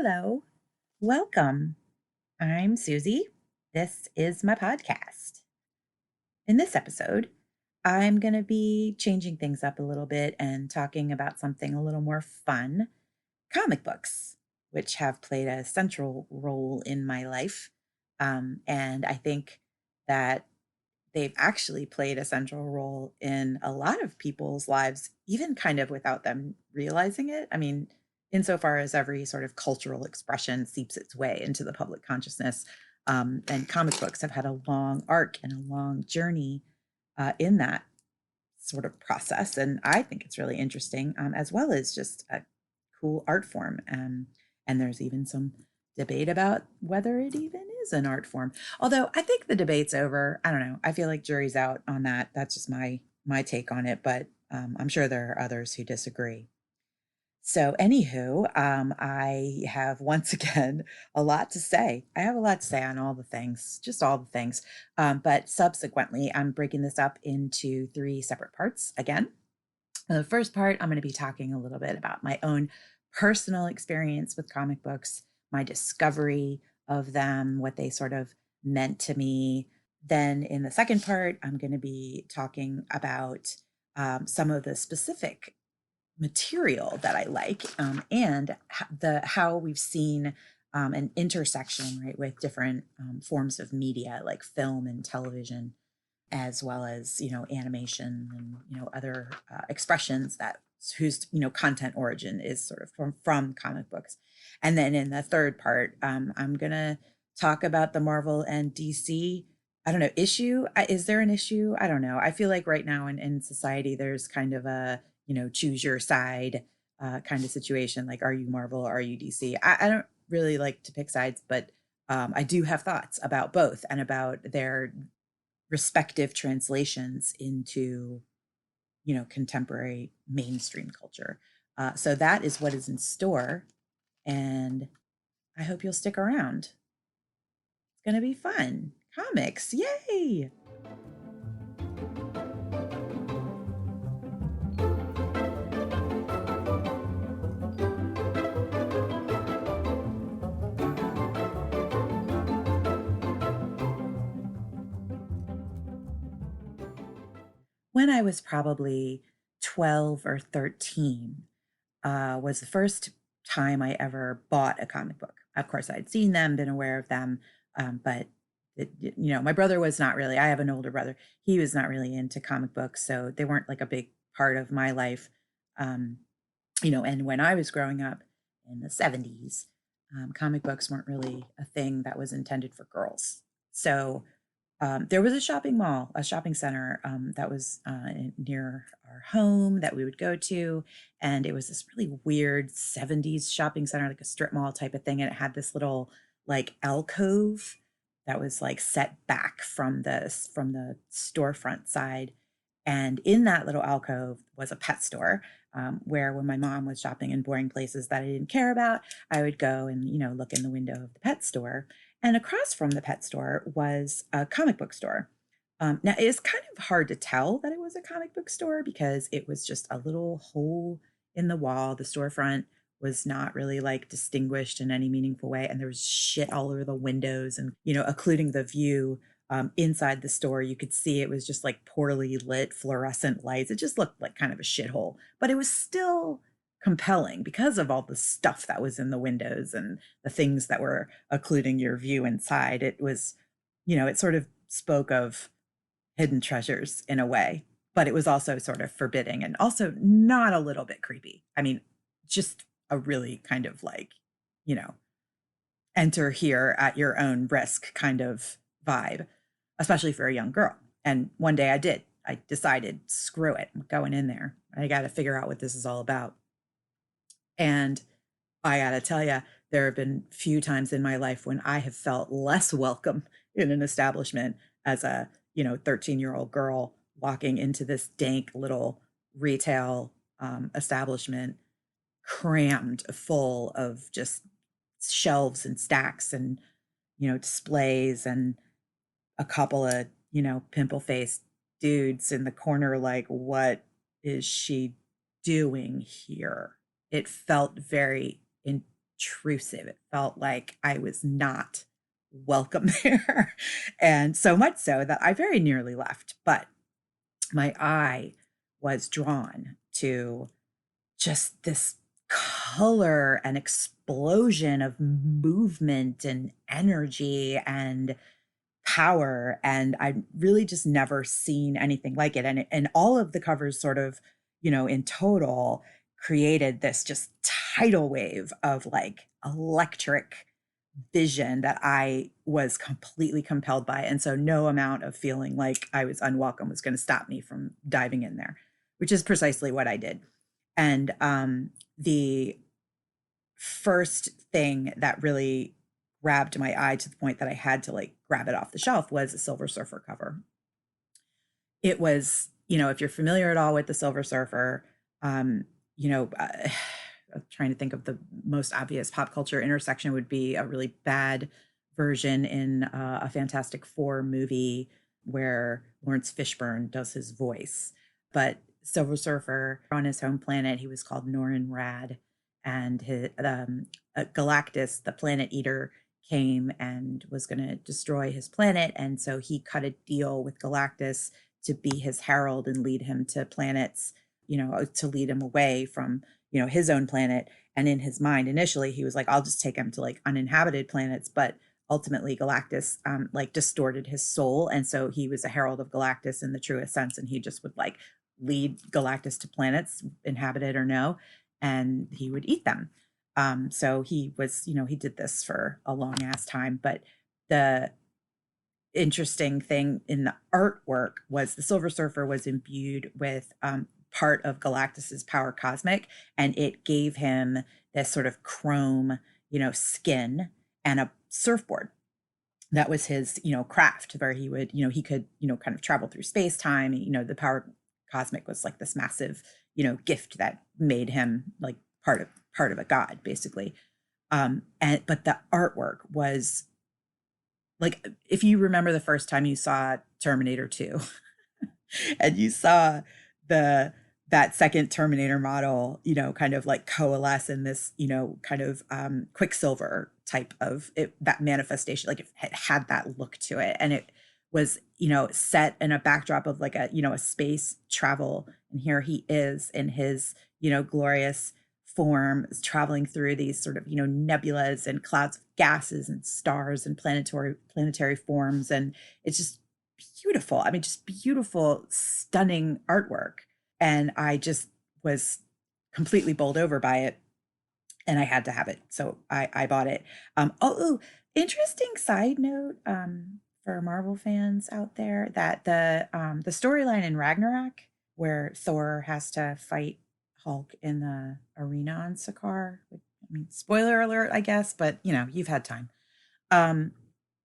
Hello, welcome. I'm Susie. This is my podcast. In this episode, I'm going to be changing things up a little bit and talking about something a little more fun, comic books, which have played a central role in my life. And I think that they've actually played a central role in a lot of people's lives, even kind of without them realizing it. I mean, insofar as every sort of cultural expression seeps its way into the public consciousness, and comic books have had a long arc and a long journey in that sort of process. And I think it's really interesting, as well as just a cool art form. And there's even some debate about whether it even is an art form. Although I think the debate's over. I don't know. I feel like jury's out on that. That's just my take on it. But I'm sure there are others who disagree. So, anywho, I have once again a lot to say. I have a lot to say on all the things, just all the things. But subsequently, I'm breaking this up into three separate parts again. The first part, I'm going to be talking a little bit about my own personal experience with comic books, my discovery of them, what they sort of meant to me. Then, in the second part, I'm going to be talking about some of the specific material that I like, and how we've seen an intersection, right, with different forms of media like film and television, as well as animation and other expressions that whose content origin is sort of from comic books. And then in the third part, I'm gonna talk about the Marvel and DC. I don't know, issue. Is there an issue? I don't know. I feel like right now in society, there's kind of a choose your side kind of situation. Like, are you Marvel? Or are you DC? I don't really like to pick sides, but I do have thoughts about both and about their respective translations into contemporary mainstream culture. So that is what is in store, and I hope you'll stick around. It's going to be fun. Comics, yay! When I was probably 12 or 13, was the first time I ever bought a comic book. Of course, I'd seen them, been aware of them, but my brother was not really. I have an older brother. He was not really into comic books, so they weren't like a big part of my life. Um, and when I was growing up in the 70s, comic books weren't really a thing that was intended for girls. So there was a shopping mall, a shopping center that was near our home that we would go to. And it was this really weird 70s shopping center, like a strip mall type of thing. And it had this little like alcove that was like set back from the storefront side. And in that little alcove was a pet store, where when my mom was shopping in boring places that I didn't care about, I would go and, look in the window of the pet store. And across from the pet store was a comic book store. Now, it is kind of hard to tell that it was a comic book store because it was just a little hole in the wall. The storefront was not really like distinguished in any meaningful way. And there was shit all over the windows and, occluding the view inside the store. You could see it was just like poorly lit fluorescent lights. It just looked like kind of a shithole, but it was still compelling because of all the stuff that was in the windows and the things that were occluding your view inside. It was, it sort of spoke of hidden treasures in a way, but it was also sort of forbidding and also not a little bit creepy. I mean, just a really kind of like, you know, enter here at your own risk kind of vibe, especially for a young girl. And one day I did. I decided, screw it, I'm going in there. I got to figure out what this is all about. And I got to tell you, there have been few times in my life when I have felt less welcome in an establishment as a, 13-year-old girl walking into this dank little retail establishment crammed full of just shelves and stacks and, displays and a couple of, pimple faced dudes in the corner, like, what is she doing here? It felt very intrusive. It felt like I was not welcome there. And so much so that I very nearly left. But my eye was drawn to just this color and explosion of movement and energy and power, and I've really just never seen anything like it, and all of the covers sort of, in total created this just tidal wave of like electric vision that I was completely compelled by, and so no amount of feeling like I was unwelcome was going to stop me from diving in there, which is precisely what I did. And the first thing that really grabbed my eye to the point that I had to like grab it off the shelf was a Silver Surfer cover. It was, if you're familiar at all with the Silver Surfer, um, you know, uh, I'm trying to think of the most obvious pop culture intersection would be a really bad version in a Fantastic Four movie where Lawrence Fishburne does his voice. But Silver Surfer on his home planet, he was called Norrin Rad, and Galactus, the planet eater, came and was going to destroy his planet, and so he cut a deal with Galactus to be his herald and lead him to planets, to lead him away from, his own planet. And in his mind, initially, he was like, I'll just take him to like uninhabited planets. But ultimately, Galactus like distorted his soul. And so he was a herald of Galactus in the truest sense. And he just would like lead Galactus to planets, inhabited or no, and he would eat them. So he was, he did this for a long ass time. But the interesting thing in the artwork was the Silver Surfer was imbued with part of Galactus's power cosmic, and it gave him this sort of chrome, skin and a surfboard. That was his, craft, where he would, he could, kind of travel through space time. The power cosmic was like this massive, gift that made him like part of a god, basically. And but the artwork was like, if you remember the first time you saw Terminator 2 and you saw the that second Terminator model, kind of like coalesce in this, kind of Quicksilver type of it, that manifestation, like it had that look to it. And it was, set in a backdrop of like a space travel. And here he is in his, glorious form, traveling through these sort of, nebulas and clouds of gases and stars and planetary forms. And it's just beautiful. I mean, just beautiful, stunning artwork. And I just was completely bowled over by it, and I had to have it. So I bought it. Interesting side note, for Marvel fans out there, that the storyline in Ragnarok where Thor has to fight Hulk in the arena on Sakaar. I mean, spoiler alert, I guess, but you've had time. Um,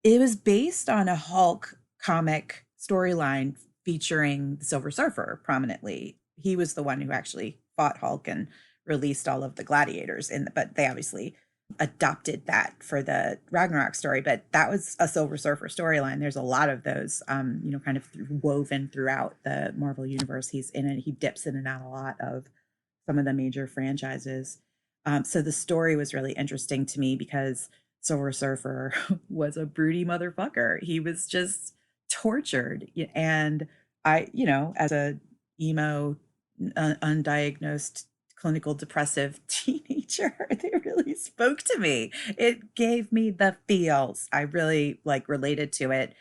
it was based on a Hulk comic storyline featuring the Silver Surfer prominently. He was the one who actually fought Hulk and released all of the gladiators but they obviously adopted that for the Ragnarok story. But that was a Silver Surfer storyline. There's a lot of those, kind of woven throughout the Marvel universe. He's in it. He dips in and out a lot of some of the major franchises. So the story was really interesting to me because Silver Surfer was a broody motherfucker. He was just tortured. And I, as a emo, undiagnosed clinical depressive teenager, they really spoke to me. It gave me the feels. I really like related to it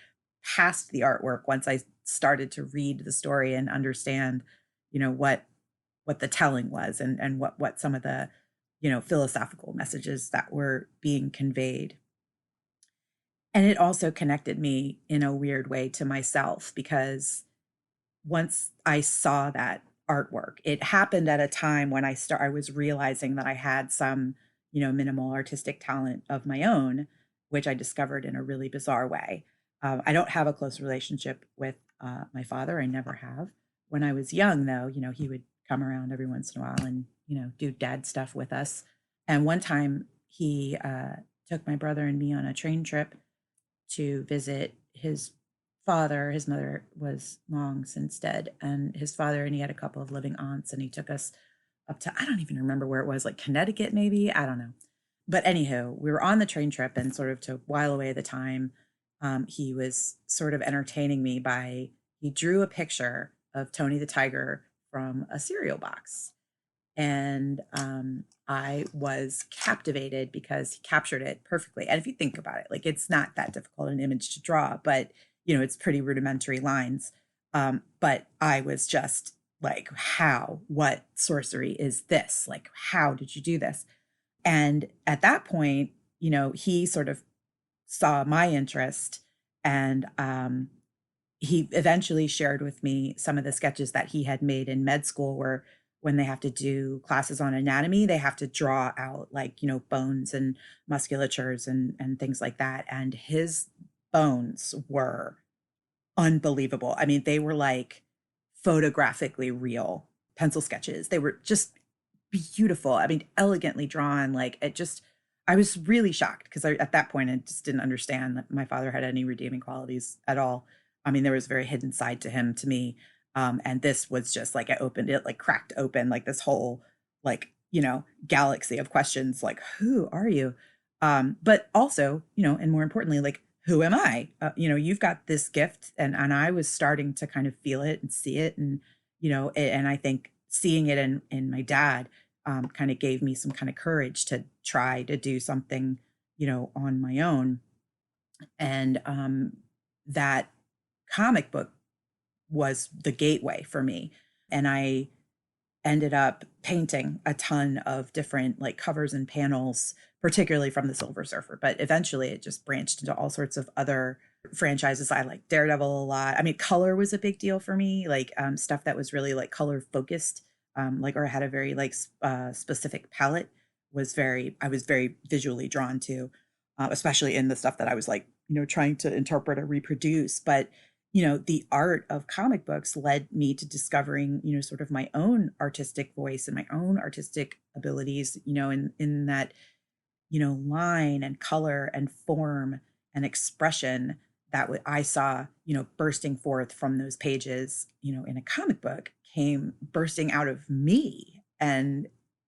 past the artwork once I started to read the story and understand, what the telling was, and what some of the, philosophical messages that were being conveyed. And it also connected me in a weird way to myself, because once I saw that artwork, it happened at a time when I was realizing that I had some, minimal artistic talent of my own, which I discovered in a really bizarre way. I don't have a close relationship with my father. I never have. When I was young, though, he would come around every once in a while and, do dad stuff with us. And one time he took my brother and me on a train trip to visit his father. His mother was long since dead, and his father, and he had a couple of living aunts, and he took us up to, I don't even remember where it was, like Connecticut, maybe. I don't know. But anywho, we were on the train trip, and sort of to while away the time, he was sort of entertaining me by he drew a picture of Tony the Tiger from a cereal box. And I was captivated because he captured it perfectly. And if you think about it, like it's not that difficult an image to draw, but it's pretty rudimentary lines. But I was just like, how, what sorcery is this? Like, how did you do this? And at that point, he sort of saw my interest, and he eventually shared with me some of the sketches that he had made in med school, where when they have to do classes on anatomy, they have to draw out like, bones and musculatures and things like that. And his bones were unbelievable. I mean, they were like photographically real pencil sketches. They were just beautiful. I mean, elegantly drawn. Like it just, I was really shocked because at that point I just didn't understand that my father had any redeeming qualities at all. I mean, there was a very hidden side to him to me. And this was just like I opened it, like cracked open, like this whole like, galaxy of questions, like, who are you? But also, and more importantly, like, who am I? You've got this gift, and I was starting to kind of feel it and see it, and and I think seeing it in my dad kind of gave me some kind of courage to try to do something, on my own. And that comic book was the gateway for me. And I ended up painting a ton of different like covers and panels, particularly from the Silver Surfer. But eventually it just branched into all sorts of other franchises. I like Daredevil a lot. I mean, color was a big deal for me, like stuff that was really like color focused, like, or had a very like specific palette I was very visually drawn to, especially in the stuff that I was like, trying to interpret or reproduce. But the art of comic books led me to discovering, sort of my own artistic voice and my own artistic abilities, in that, line and color and form and expression that I saw, bursting forth from those pages, in a comic book came bursting out of me. And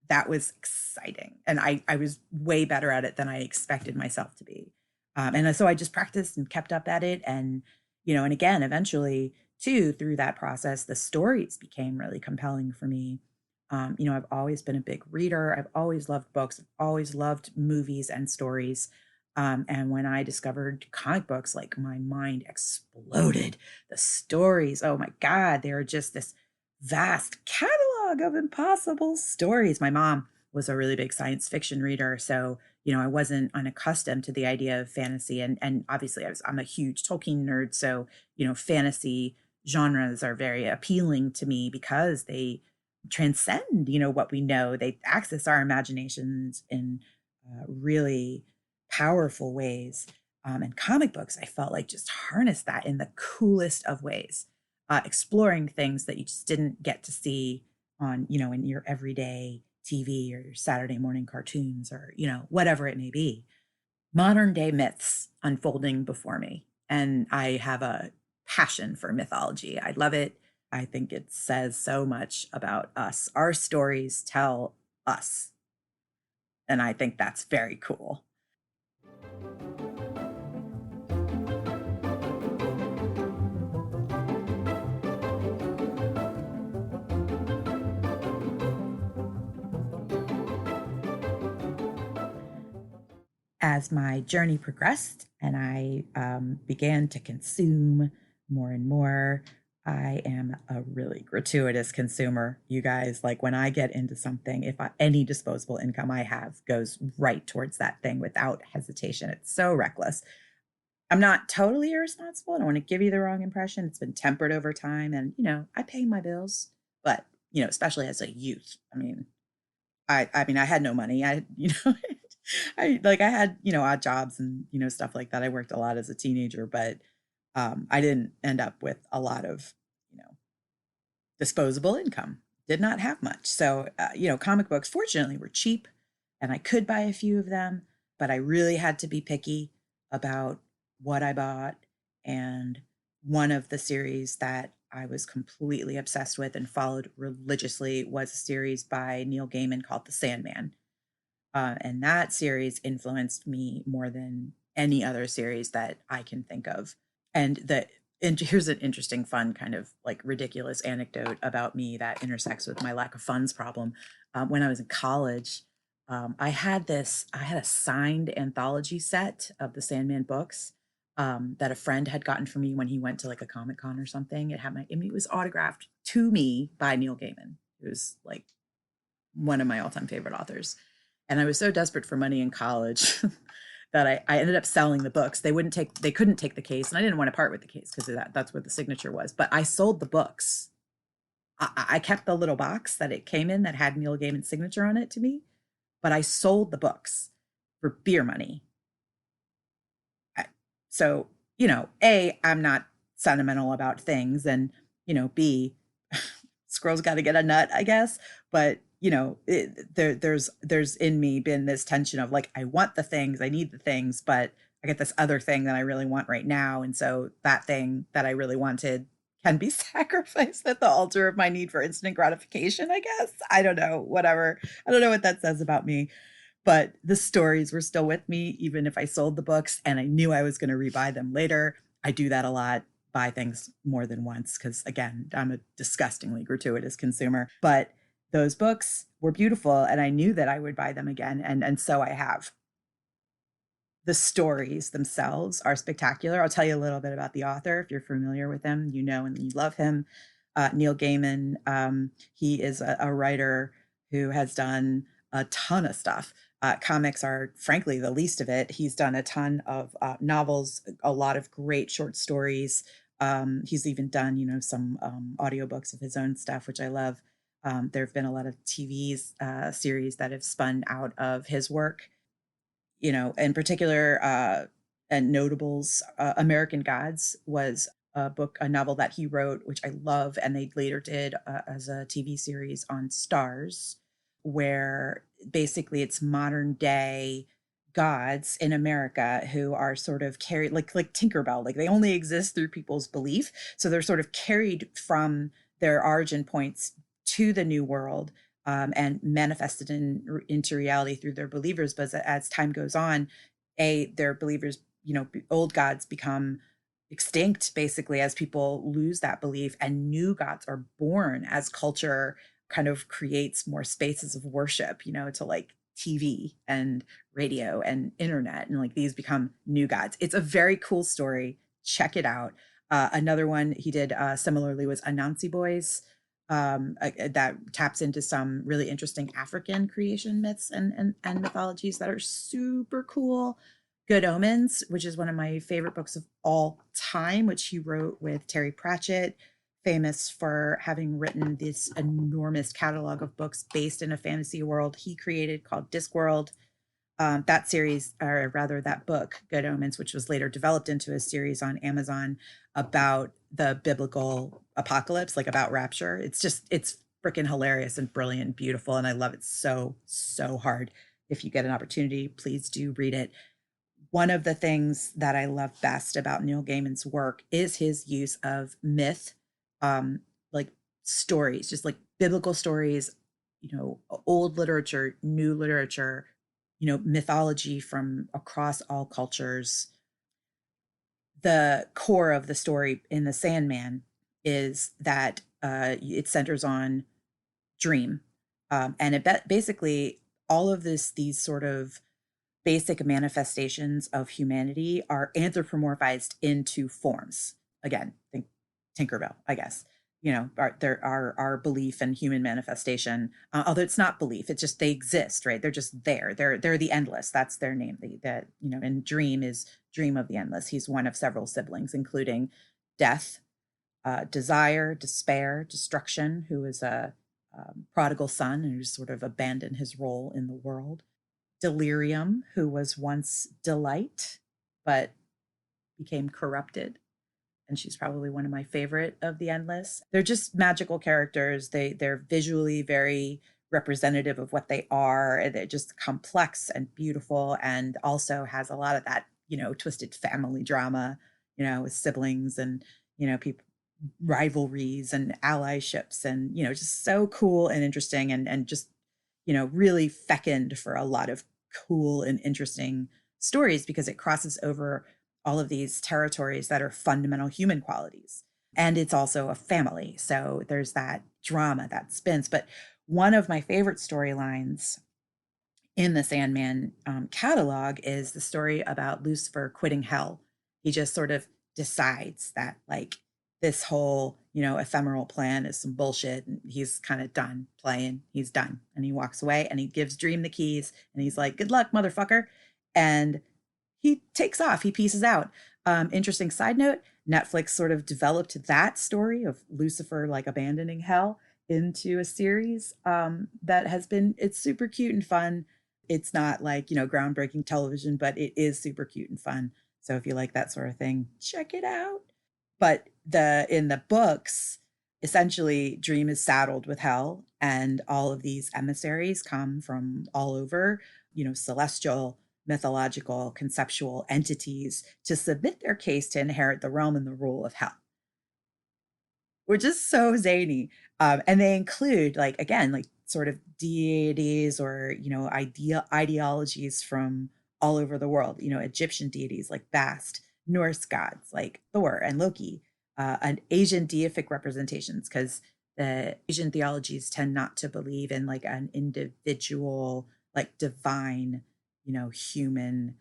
that was exciting. And I was way better at it than I expected myself to be. And so I just practiced and kept up at it. And, and again, eventually, too, through that process, the stories became really compelling for me. I've always been a big reader. I've always loved books. I've always loved movies and stories. And when I discovered comic books, like my mind exploded. The stories, oh my God, they are just this vast catalog of impossible stories. My mom was a really big science fiction reader, so I wasn't unaccustomed to the idea of fantasy, and obviously I'm a huge Tolkien nerd, so fantasy genres are very appealing to me because they transcend what we know. They access our imaginations in really powerful ways. And comic books, I felt like, just harness that in the coolest of ways, exploring things that you just didn't get to see on, in your everyday TV or your Saturday morning cartoons, or, whatever it may be. Modern day myths unfolding before me. And I have a passion for mythology. I love it. I think it says so much about us. Our stories tell us. And I think that's very cool. As my journey progressed and I began to consume more and more, I am a really gratuitous consumer, you guys. Like when I get into something, any disposable income I have goes right towards that thing without hesitation. It's so reckless. I'm not totally irresponsible. I don't want to give you the wrong impression. It's been tempered over time, and I pay my bills, but especially as a youth. I mean, I had no money. I had, odd jobs and, stuff like that. I worked a lot as a teenager, but I didn't end up with a lot of, disposable income. Did not have much. So, comic books fortunately were cheap, and I could buy a few of them, but I really had to be picky about what I bought. And one of the series that I was completely obsessed with and followed religiously was a series by Neil Gaiman called The Sandman. And that series influenced me more than any other series that I can think of. And here's an interesting, fun, kind of like ridiculous anecdote about me that intersects with my lack of funds problem. When I was in college, I had a signed anthology set of the Sandman books that a friend had gotten for me when he went to like a Comic Con or something. I mean, it was autographed to me by Neil Gaiman, who's like one of my all-time favorite authors. And I was so desperate for money in college that I ended up selling the books. They couldn't take the case, and I didn't want to part with the case because that's what the signature was. But I sold the books. I kept the little box that it came in that had Neil Gaiman's signature on it to me, but I sold the books for beer money. So, A, I'm not sentimental about things, and, B, squirrel's got to get a nut, I guess. But, there's in me been this tension of like, I want the things, I need the things, but I get this other thing that I really want right now. And so that thing that I really wanted can be sacrificed at the altar of my need for instant gratification, I guess. I don't know, whatever. I don't know what that says about me, but the stories were still with me, even if I sold the books and I knew I was going to rebuy them later. I do that a lot, buy things more than once, because again, I'm a disgustingly gratuitous consumer. But those books were beautiful and I knew that I would buy them again. And so I have. The stories themselves are spectacular. I'll tell you a little bit about the author. If you're familiar with him, and you love him. Neil Gaiman, he is a writer who has done a ton of stuff. Comics are, frankly, the least of it. He's done a ton of novels, a lot of great short stories. He's even done, some audiobooks of his own stuff, which I love. There have been a lot of TV series that have spun out of his work. In particular, and notables, American Gods was a novel that he wrote, which I love, and they later did as a TV series on Stars, where basically it's modern day gods in America who are sort of carried like Tinkerbell, like they only exist through people's belief, so they're sort of carried from their origin points to the new world, and manifested into reality through their believers. But as time goes on, their believers, old gods become extinct basically as people lose that belief, and new gods are born as culture kind of creates more spaces of worship, to like TV and radio and internet, and like these become new gods. It's a very cool story. Check it out. Another one he did similarly was Anansi Boys, that taps into some really interesting African creation myths and mythologies that are super cool. Good Omens, which is one of my favorite books of all time, which he wrote with Terry Pratchett, famous for having written this enormous catalog of books based in a fantasy world he created called Discworld. That series, or rather that book, Good Omens, which was later developed into a series on Amazon about the biblical apocalypse, like about rapture. It's freaking hilarious and brilliant and beautiful. And I love it so, so hard. If you get an opportunity, please do read it. One of the things that I love best about Neil Gaiman's work is his use of myth, like stories, just like biblical stories, old literature, new literature, mythology from across all cultures. The core of the story in The Sandman is that it centers on dream. And basically all of these sort of basic manifestations of humanity are anthropomorphized into forms. Again, think Tinkerbell, I guess. Our belief and human manifestation. Although it's not belief, it's just they exist, right? They're just there. They're the endless. That's their name. And Dream is Dream of the Endless. He's one of several siblings, including Death, Desire, Despair, Destruction, who is a prodigal son and who's sort of abandoned his role in the world. Delirium, who was once Delight, but became corrupted. And she's probably one of my favorite of the Endless. They're just magical characters. They're visually very representative of what they are. And they're just complex and beautiful, and also has a lot of that, twisted family drama, with siblings and, people, rivalries and allyships, and, just so cool and interesting, and just, really fecund for a lot of cool and interesting stories because it crosses over all of these territories that are fundamental human qualities. And it's also a family. So there's that drama that spins. But one of my favorite storylines in the Sandman catalog is the story about Lucifer quitting hell. He just sort of decides that, like, this whole, ephemeral plan is some bullshit. And he's kind of done playing. He's done. And he walks away and he gives Dream the keys and he's like, good luck, motherfucker. And he takes off. He pieces out. Interesting side note, Netflix sort of developed that story of Lucifer like abandoning hell into a series that has been, it's super cute and fun. It's not like, groundbreaking television, but it is super cute and fun. So if you like that sort of thing, check it out. But in the books, essentially Dream is saddled with hell, and all of these emissaries come from all over, celestial, mythological, conceptual entities to submit their case to inherit the realm and the rule of hell, which is so zany. And they include, like, again, like sort of deities or, ideologies from all over the world, Egyptian deities like Bast, Norse gods like Thor and Loki, and Asian deific representations, because the Asian theologies tend not to believe in like an individual, like divine, human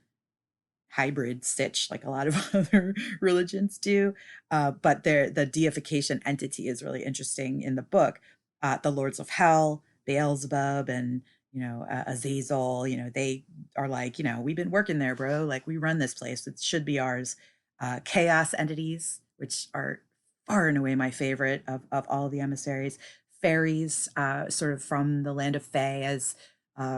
hybrid stitch like a lot of other religions do. But the deification entity is really interesting in the book. The lords of hell, Beelzebub, and Azazel, they are like, we've been working there, bro. Like, we run this place. It should be ours. Chaos entities, which are far and away my favorite of all the emissaries. Fairies, sort of from the land of Fae, as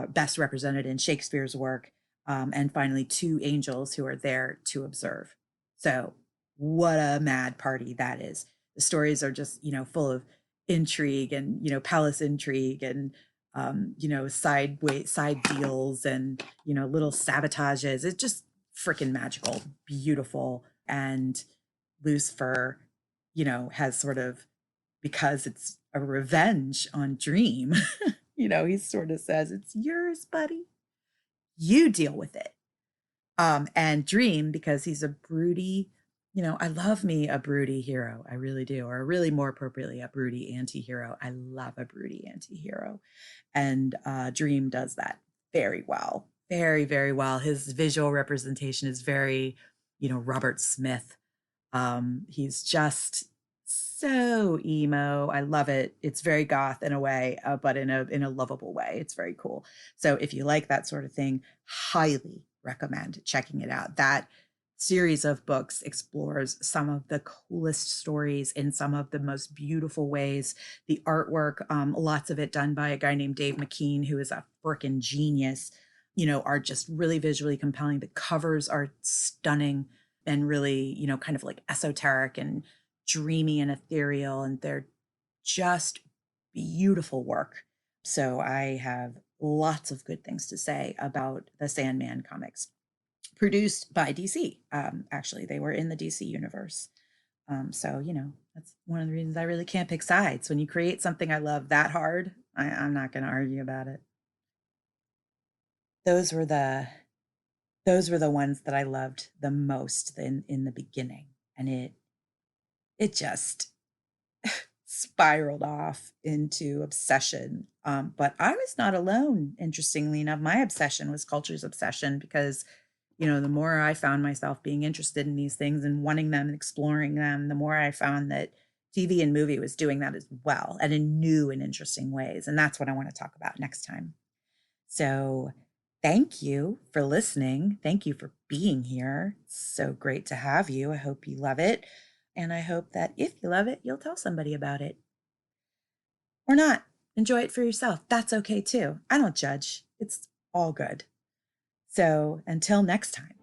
best represented in Shakespeare's work. And finally, two angels who are there to observe. So, what a mad party that is. The stories are just, full of intrigue and, palace intrigue and, side deals and, little sabotages. It's just freaking magical, beautiful. And Lucifer, has sort of, because it's a revenge on Dream, he sort of says, it's yours, buddy. You deal with it. And Dream, because he's a broody, I love me a broody hero. I really do. Or really more appropriately, a broody anti-hero. I love a broody anti-hero. And Dream does that very well. Very, very well. His visual representation is very, Robert Smith. He's just so emo. I love it. It's very goth in a way, but in a lovable way. It's very cool. So if you like that sort of thing, highly recommend checking it out. That series of books explores some of the coolest stories in some of the most beautiful ways. The artwork, lots of it done by a guy named Dave McKean, who is a freaking genius, are just really visually compelling. The covers are stunning and really, kind of like esoteric and dreamy and ethereal, and they're just beautiful work. So I have lots of good things to say about the Sandman comics, produced by DC. Actually, they were in the DC universe. So, that's one of the reasons I really can't pick sides. When you create something I love that hard, I'm not going to argue about it. Those were the ones that I loved the most in the beginning, and it just spiraled off into obsession. But I was not alone, interestingly enough. My obsession was Culture's obsession, because, the more I found myself being interested in these things and wanting them and exploring them, the more I found that TV and movie was doing that as well, and in new and interesting ways. And that's what I want to talk about next time. So thank you for listening. Thank you for being here. It's so great to have you. I hope you love it. And I hope that if you love it, you'll tell somebody about it. Or not. Enjoy it for yourself. That's okay too. I don't judge. It's all good. So until next time.